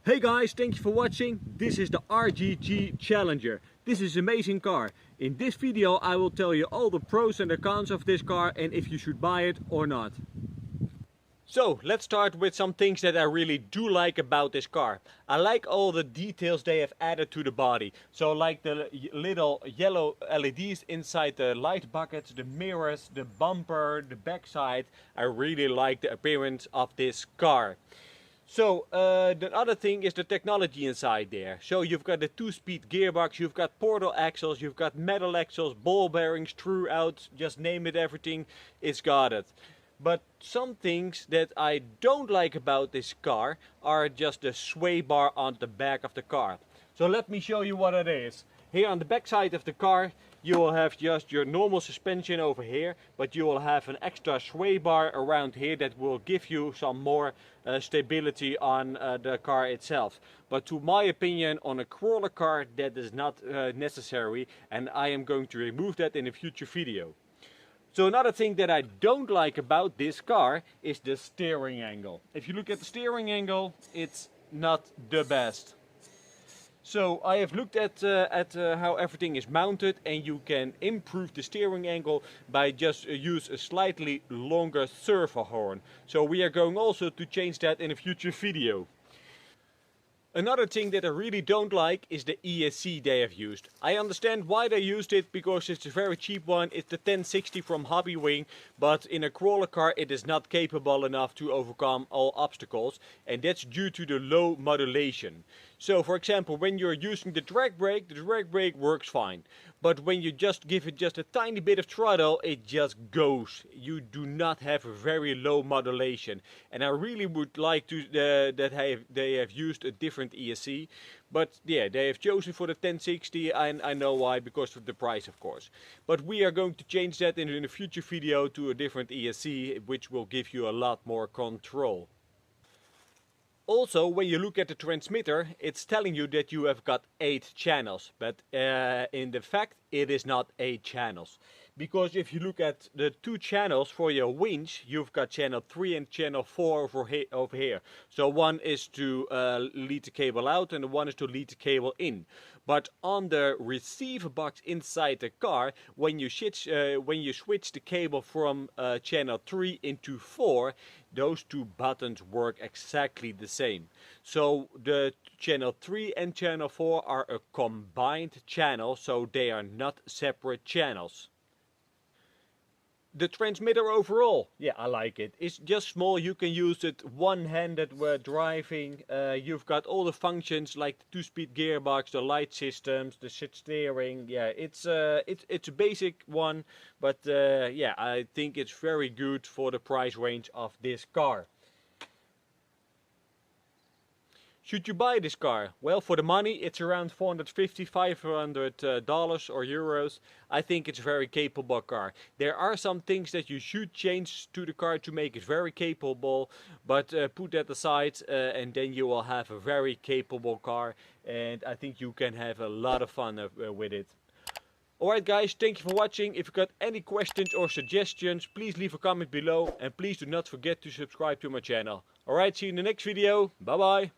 Hey guys, thank you for watching. This is the RGT Challenger. This is an amazing car. In this video I will tell you all the pros and the cons of this car and if you should buy it or not. So let's start with some things that I really do like about this car. I like all the details they have added to the body. So like the little yellow LEDs inside the light buckets, the mirrors, the bumper, the backside. I really like the appearance of this car. So the other thing is the technology inside there. So you've got a 2-speed gearbox, you've got portal axles, you've got metal axles, ball bearings throughout, just name it, everything, it's got it. But some things that I don't like about this car are just the sway bar on the back of the car. So let me show you what it is. Here on the back side of the car you will have just your normal suspension over here, but you will have an extra sway bar around here that will give you some more stability on the car itself. But to my opinion, on a crawler car that is not necessary, and I am going to remove that in a future video. So another thing that I don't like about this car is the steering angle. If you look at the steering angle, it's not the best. So I have looked at how everything is mounted, and you can improve the steering angle by just use a slightly longer servo horn. So we are going also to change that in a future video. Another thing that I really don't like is the ESC they have used. I understand why they used it, because it's a very cheap one. It's the 1060 from Hobby Wing, but in a crawler car it is not capable enough to overcome all obstacles, and that's due to the low modulation. So for example, when you're using the drag brake works fine. But when you just give it just a tiny bit of throttle, it just goes. You do not have a very low modulation. And I really would like to that they have used a different ESC. But yeah, they have chosen for the 1060, and I know why, because of the price of course. But we are going to change that in a future video to a different ESC, which will give you a lot more control. Also, when you look at the transmitter, it's telling you that you have got 8 channels, but in the fact it is not 8 channels. Because if you look at the 2 channels for your winch, you've got channel 3 and channel 4 over here. So one is to lead the cable out and the one is to lead the cable in. But on the receiver box inside the car, when you switch the cable from channel 3 into 4, those 2 buttons work exactly the same. So the channel 3 and channel 4 are a combined channel, so they are not separate channels. The transmitter overall, yeah, I like it. It's just small, you can use it one-handed while driving. You've got all the functions like the 2-speed gearbox, the light systems, the sit steering. Yeah, it's a basic one, but yeah, I think it's very good for the price range of this car. Should you buy this car? Well, for the money it's around $450–500 or euros. I think it's a very capable car. There are some things that you should change to the car to make it very capable, but put that aside and then you will have a very capable car, and I think you can have a lot of fun with it. Alright guys, thank you for watching. If you got any questions or suggestions, please leave a comment below, and please do not forget to subscribe to my channel. Alright, see you in the next video. Bye bye.